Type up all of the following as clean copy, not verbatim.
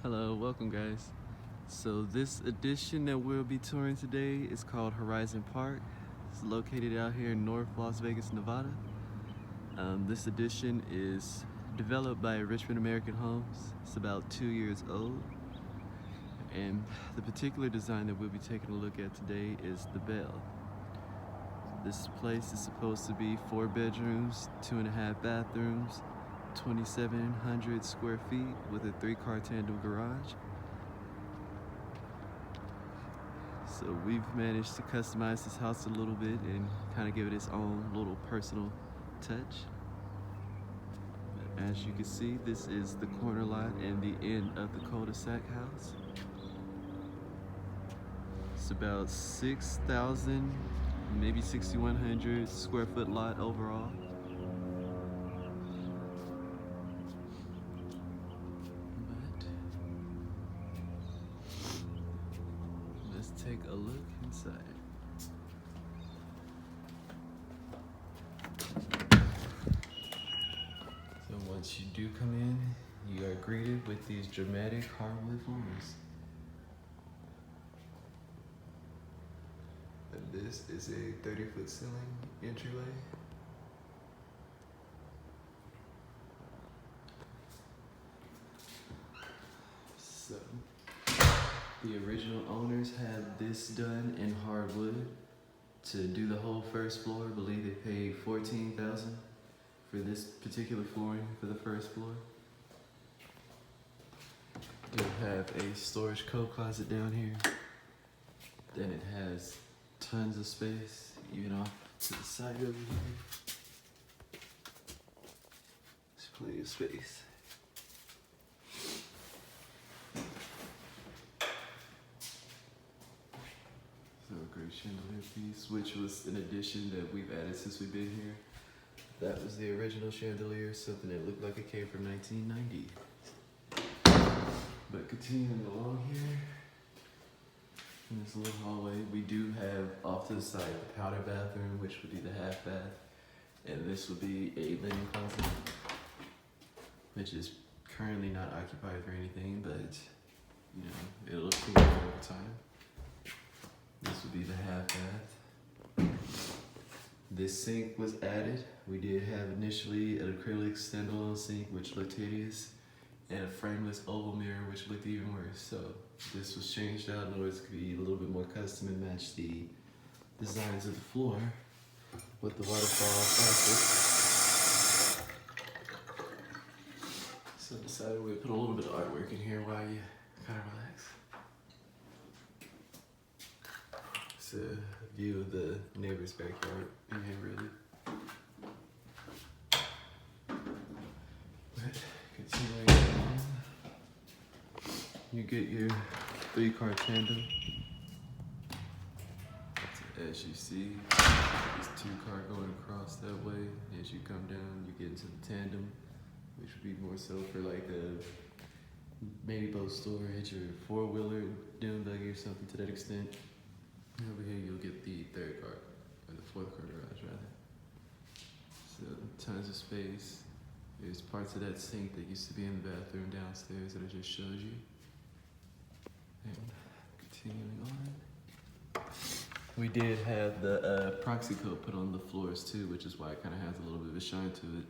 Hello, welcome guys. So this edition that we'll be touring today is called Horizon Park. It's located out here in North Las Vegas, Nevada. This edition is developed by Richmond American Homes. It's about 2 years old. And the particular design that we'll be taking a look at today is the Belle. This place is supposed to be 4 bedrooms, 2.5 bathrooms, 2,700 square feet with a 3-car tandem garage. So we've managed to customize this house a little bit and kind of give it its own little personal touch. As you can see, this is the corner lot and the end of the cul-de-sac house. It's about 6,000, maybe 6,100 square foot lot overall. Let's take a look inside. So once you do come in, you are greeted with these dramatic hardwood floors. And this is a 30-foot ceiling entryway. So the original owners had this done in hardwood. To do the whole first floor, I believe they paid $14,000 for this particular flooring for the first floor. You'll have a storage coat closet down here. Then it has tons of space, even off to the side over here. There's plenty of space. So a great chandelier piece, which was an addition that we've added since we've been here. That was the original chandelier, something that looked like it came from 1990. But continuing along here, in this little hallway, we do have off to the side the powder bathroom, which would be the half bath. And this would be a linen closet, which is currently not occupied for anything, but you know, it'll clean up over time. This would be the half bath. This sink was added. We did have initially an acrylic standalone sink, which looked hideous, and a frameless oval mirror, which looked even worse. So this was changed out in order to be a little bit more custom and match the designs of the floor with the waterfall plastic. So I decided we'd put a little bit of artwork in here while you kind of relax. It's a view of the neighbor's backyard in here, really. But continuing on, you get your 3-car tandem. As you see, this 2-car going across that way. As you come down, you get into the tandem, which would be more so for like a maybe boat storage or 4-wheeler, dune buggy or something to that extent. Over here you'll get the 3rd car, or the 4th car garage rather. So tons of space. There's parts of that sink that used to be in the bathroom downstairs that I just showed you. And continuing on. We did have the proxy coat put on the floors too, which is why it kind of has a little bit of a shine to it.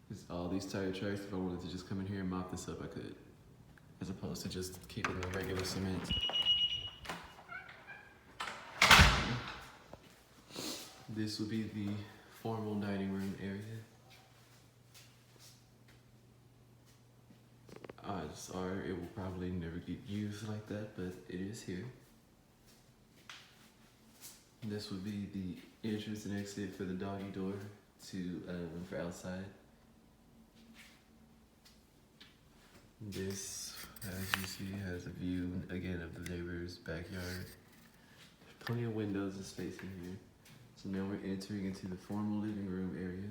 Because all these tire tracks, if I wanted to just come in here and mop this up, I could. As opposed to just keeping the regular cement. This would be the formal dining room area. Odds are it will probably never get used like that, but it is here. This would be the entrance and exit for the doggy door to for outside. This, as you see, has a view again of the neighbor's backyard. There's plenty of windows and space in here. So now we're entering into the formal living room area.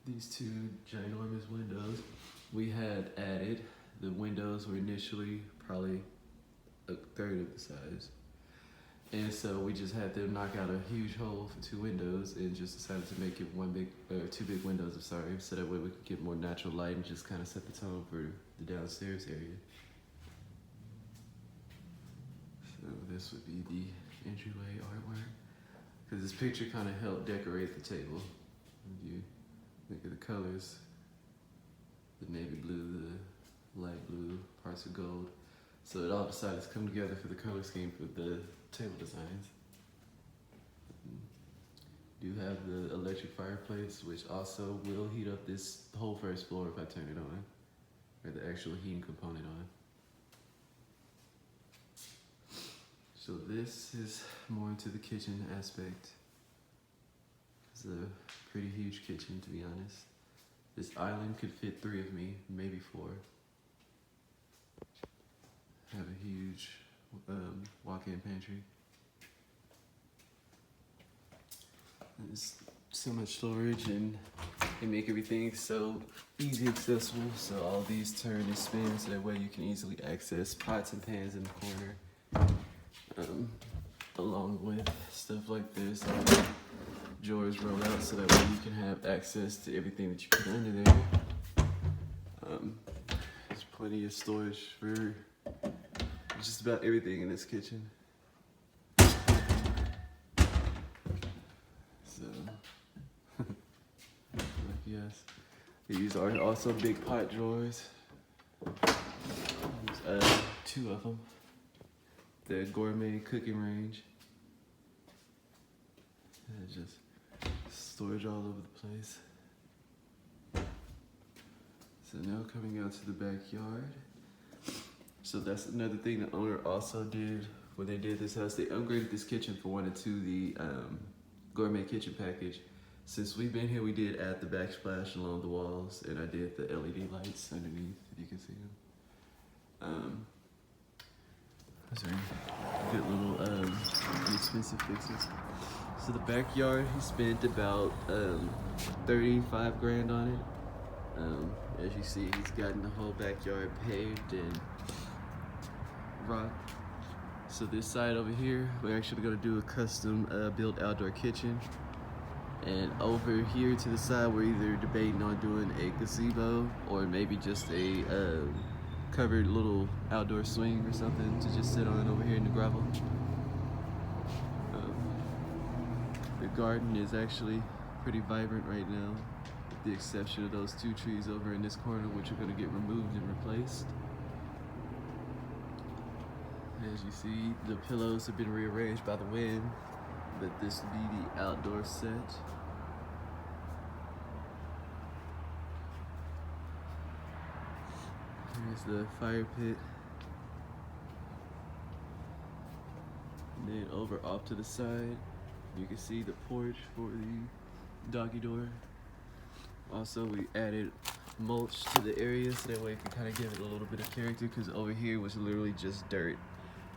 These 2 ginormous windows we had added. The windows were initially probably a 1/3 of the size. And so we just had to knock out a huge hole for 2 windows and just decided to make it 2 big windows, I'm sorry, so that way we could get more natural light and just kind of set the tone for the downstairs area. So this would be the entryway artwork. Because this picture kind of helped decorate the table. If you look at the colors, the navy blue, the light blue, parts of gold. So it all decided to come together for the color scheme for the table designs. Do have the electric fireplace, which also will heat up this whole first floor if I turn it on, or the actual heating component on. So this is more into the kitchen aspect. It's a pretty huge kitchen, to be honest. This island could fit 3 of me, maybe 4. Have a huge walk-in pantry. There's so much storage, and they make everything so easy accessible. So all these turn and spin, so that way you can easily access pots and pans in the corner. Along with stuff like this, drawers roll out, so that way you can have access to everything that you put under there. There's plenty of storage for just about everything in this kitchen. So, yes, these are also big pot drawers. There's 2 of them. The gourmet cooking range. And just storage all over the place. So now coming out to the backyard. So that's another thing the owner also did when they did this house. They upgraded this kitchen from 1 to the gourmet kitchen package. Since we've been here, we did add the backsplash along the walls, and I did the LED lights underneath, if you can see them. Those are good little inexpensive fixes. So the backyard, he spent about 35 grand on it. As you see, he's gotten the whole backyard paved and rock. So this side over here, we're actually gonna do a custom built outdoor kitchen. And over here to the side, we're either debating on doing a gazebo or maybe just a covered little outdoor swing or something to just sit on over here in the gravel. The garden is actually pretty vibrant right now, with the exception of those 2 trees over in this corner, which are gonna get removed and replaced. As you see, the pillows have been rearranged by the wind, but this will be the outdoor set. Here's the fire pit. And then over off to the side, you can see the porch for the doggy door. Also, we added mulch to the area so that way it can kind of give it a little bit of character, because over here was literally just dirt.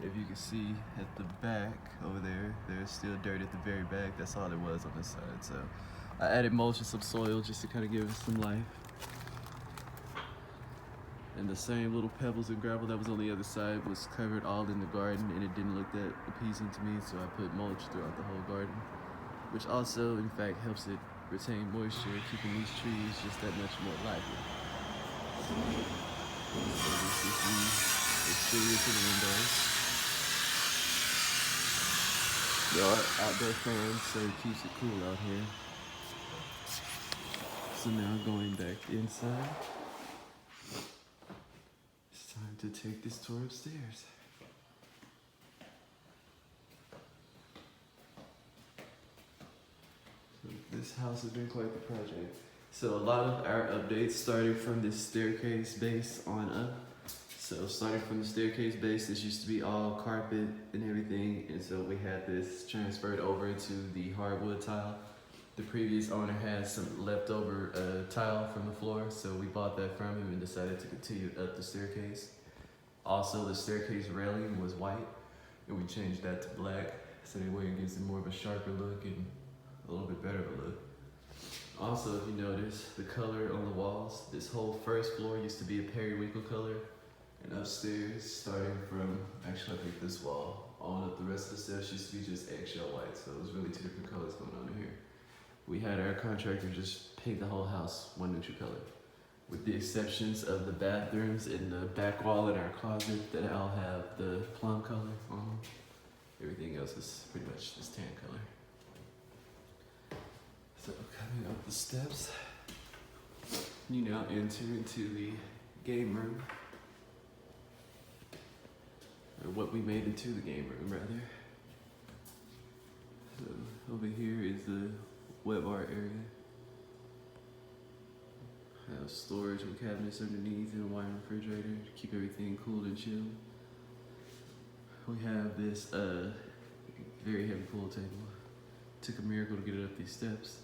If you can see at the back over there, there's still dirt at the very back. That's all there was on this side. So I added mulch and some soil just to kind of give it some life. And the same little pebbles and gravel that was on the other side was covered all in the garden, and it didn't look that appeasing to me, so I put mulch throughout the whole garden, which also, in fact, helps it retain moisture, keeping these trees just that much more lively. So this is the exterior to the windows. There are outdoor fans, so it keeps it cool out here. So now going back inside, it's time to take this tour upstairs. So this house has been quite the project. So a lot of our updates started from this staircase base on up. So starting from the staircase base, this used to be all carpet and everything, and so we had this transferred over to the hardwood tile. The previous owner had some leftover tile from the floor, so we bought that from him and decided to continue up the staircase. Also, the staircase railing was white, and we changed that to black, so that way it gives it more of a sharper look and a little bit better of a look. Also, if you notice, the color on the walls, this whole first floor used to be a periwinkle color. And upstairs, starting from, actually I think this wall, on up the rest of the steps used to be just eggshell white, so it was really two different colors going on in here. We had our contractor just paint the whole house one neutral color, with the exceptions of the bathrooms and the back wall in our closet that all have the plum color on them. Everything else is pretty much this tan color. So coming up the steps, you now enter into the game room, or what we made into the game room rather. So over here is the web art area. Have storage with cabinets underneath and a wine refrigerator to keep everything cool and chill. We have this very heavy pool table. Took a miracle to get it up these steps.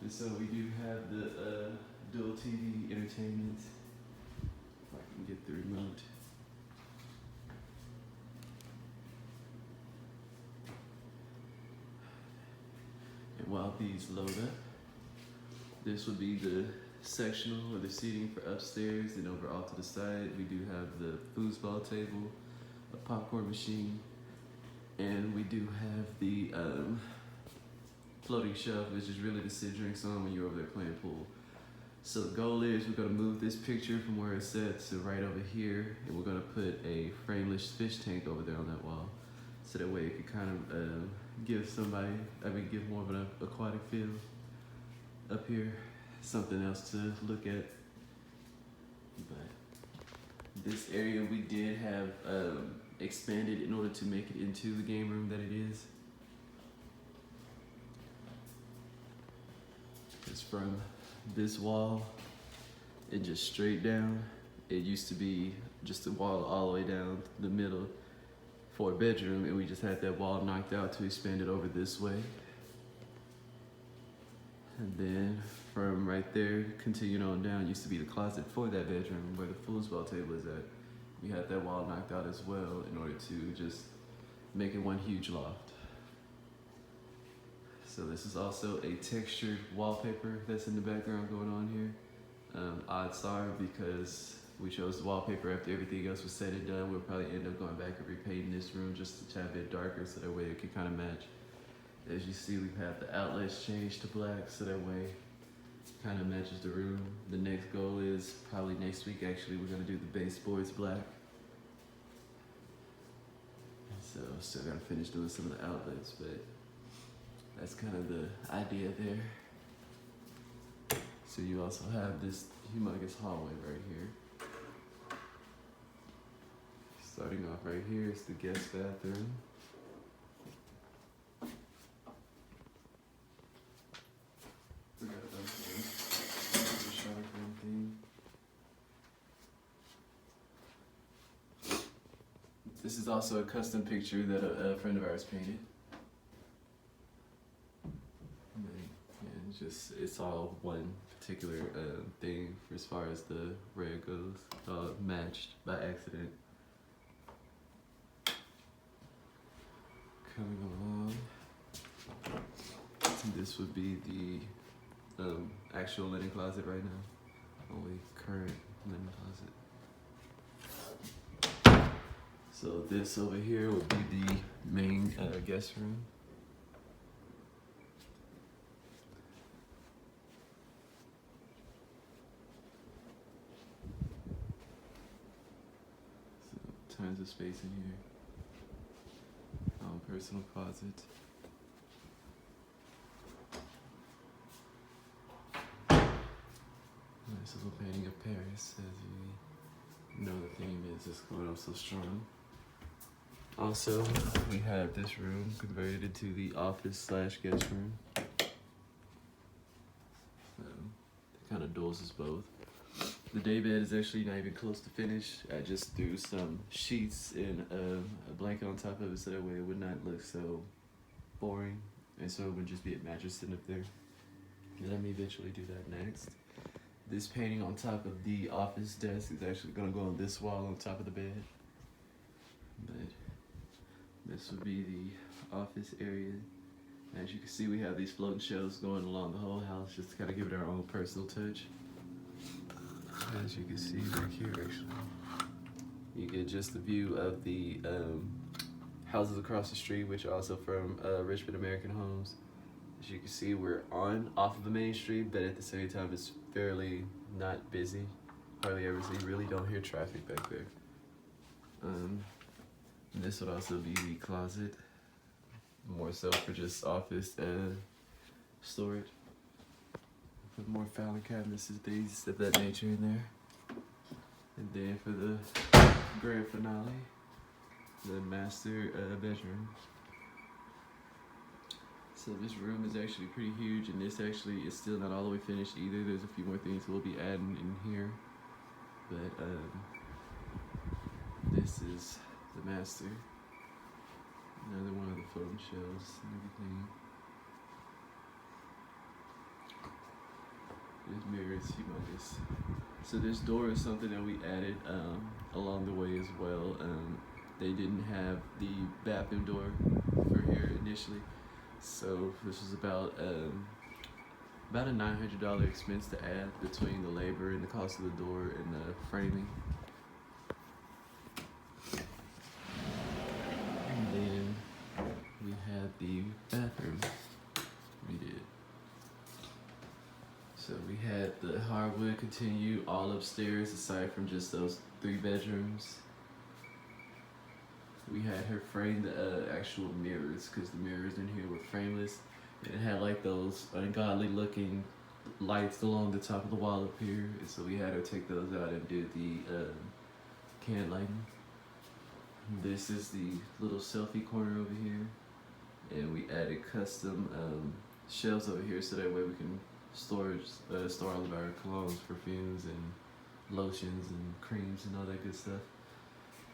And so we do have the dual TV entertainment. If I can get the remote. And while these load up, this would be the sectional or the seating for upstairs, and over off to the side we do have the foosball table, a popcorn machine, and we do have the floating shelf, which is really to sit drinks on when you're over there playing pool. So the goal is we're gonna move this picture from where it's set to right over here, and we're gonna put a frameless fish tank over there on that wall. So that way it could kind of give more of an aquatic feel. Up here, something else to look at. But this area we did have expanded in order to make it into the game room that it is. It's from this wall and just straight down. It used to be just a wall all the way down the middle for a bedroom, and we just had that wall knocked out to expand it over this way. And then from right there, continuing on down, used to be the closet for that bedroom where the foosball table is at. We had that wall knocked out as well in order to just make it one huge loft. So this is also a textured wallpaper that's in the background going on here. Odds are, because we chose the wallpaper after everything else was said and done, we'll probably end up going back and repainting this room just a tad bit darker so that way it can kind of match. As you see, we've had the outlets changed to black so that way it kind of matches the room. The next goal is probably next week actually, we're gonna do the baseboards black. So still gotta finish doing some of the outlets, but that's kind of the idea there. So you also have this humongous hallway right here. Starting off right here is the guest bathroom. This is also a custom picture that a friend of ours painted. And it's all one particular thing as far as the red goes, matched by accident. Coming along, this would be the actual linen closet right now, only current linen closet. So this over here would be the main guest room. So tons of space in here. Personal closet. Nice little painting of Paris, as you know the theme is just going on so strong. Also, we have this room converted into the office / guest room. It kind of duals as both. The day bed is actually not even close to finish. I just threw some sheets and a blanket on top of it so that way it would not look so boring. And so it would just be a mattress sitting up there. Let me eventually do that next. This painting on top of the office desk is actually gonna go on this wall on top of the bed. But this would be the office area. As you can see, we have these floating shelves going along the whole house just to kind of give it our own personal touch. As you can see right here, actually, You get just the view of the houses across the street, which are also from Richmond American Homes. As you can see, we're off of the main street, but at the same time, it's fairly not busy. Hardly ever, so you really don't hear traffic back there. And this would also be the closet, more so for just office storage. Put more filing cabinets and things of that nature in there. And then for the grand finale, the master bedroom. So this room is actually pretty huge, and this actually is still not all the way finished either. There's a few more things we'll be adding in here, but this is the master. Another one of the photo shelves and everything. There's mirrors, humongous. So this door is something that we added along the way as well. They didn't have the bathroom door for here initially, so this was about a $900 expense to add between the labor and the cost of the door and the framing. And then we had the bathroom. We did. So we had the hardwood continue all upstairs aside from just those 3 bedrooms. We had her frame the actual mirrors, because the mirrors in here were frameless. And it had like those ungodly looking lights along the top of the wall up here. And so we had her take those out and do the can lighting. This is the little selfie corner over here. And we added custom shelves over here so that way we can store all of our colognes, perfumes, and lotions and creams and all that good stuff.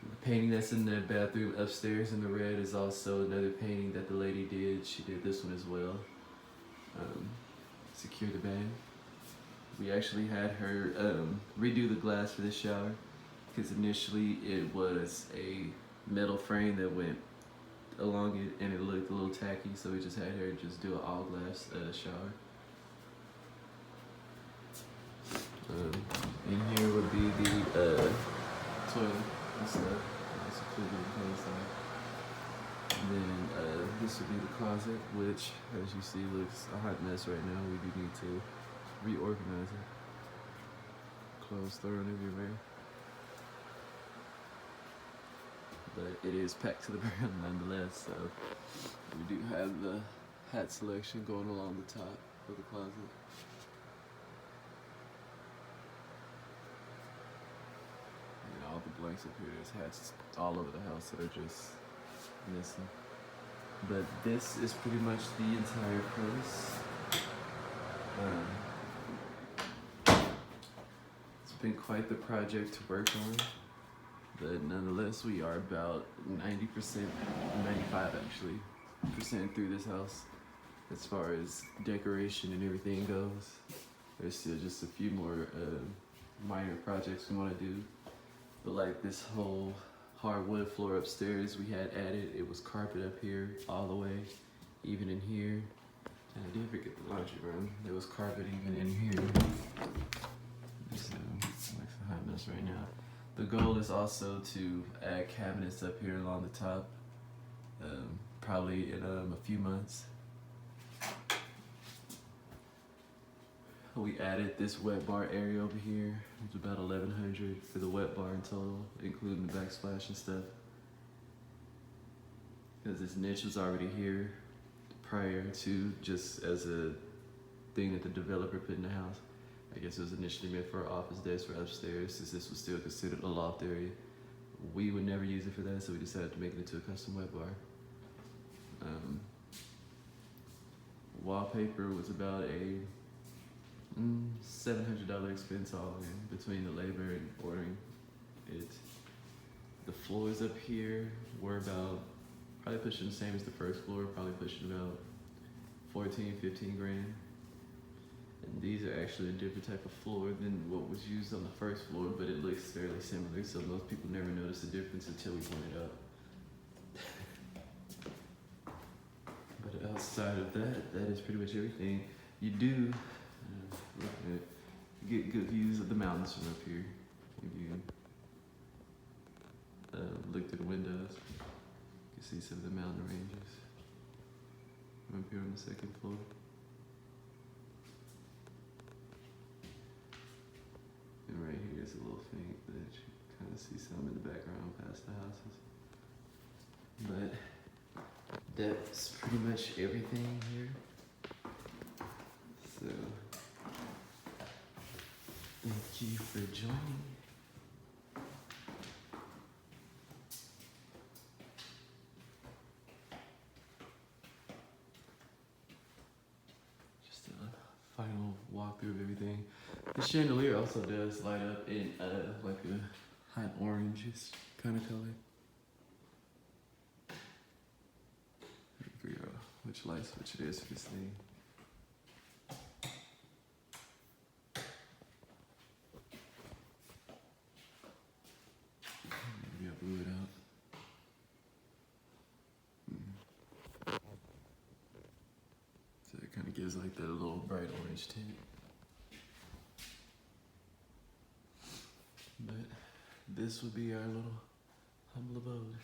The painting that's in the bathroom upstairs in the red is also another painting that the lady did. She did this one as well. Secure the bag. We actually had her redo the glass for this shower, because initially it was a metal frame that went along it and it looked a little tacky, so we just had her just do an all glass shower. In here would be the toilet and stuff. That's included in the side. And then this would be the closet, which, as you see, looks a hot mess right now. We do need to reorganize it. Clothes thrown everywhere. But it is packed to the brim nonetheless, so we do have the hat selection going along the top of the closet. All the blanks up here, there's hats all over the house that are just missing. But this is pretty much the entire place. It's been quite the project to work on, but nonetheless, we are about 90%, 95 actually, percent through this house as far as decoration and everything goes. There's still just a few more minor projects we want to do. But like this whole hardwood floor upstairs we had added, it was carpet up here all the way, even in here. And I did forget the laundry room. There was carpet even in here. So it's like a hot mess right now. The goal is also to add cabinets up here along the top, probably in a few months. We added this wet bar area over here. It's about $1,100 for the wet bar in total, including the backsplash and stuff. Because this niche was already here prior to just as a thing that the developer put in the house. I guess it was initially meant for an office desk for upstairs, since this was still considered a loft area. We would never use it for that, so we decided to make it into a custom wet bar. Wallpaper was about a $700 expense all in between the labor and ordering it. The floors up here were about, probably pushing the same as the first floor, probably pushing about 14, 15 grand. And these are actually a different type of floor than what was used on the first floor, but it looks fairly similar, so most people never notice the difference until we point it out. But outside of that, that is pretty much everything. You do get good views of the mountains from up here. If you look through the windows. You can see some of the mountain ranges. I'm up here on the second floor. And right here is a little faint, but you kind of see some in the background past the houses. But that's pretty much everything here. So, thank you for joining. Just a final walkthrough of everything. The chandelier also does light up in like a hot orange kind of color. I forget which light switch it is for this thing. Maybe I blew it out. So it kind of gives like that little bright orange tint. But this would be our little humble abode.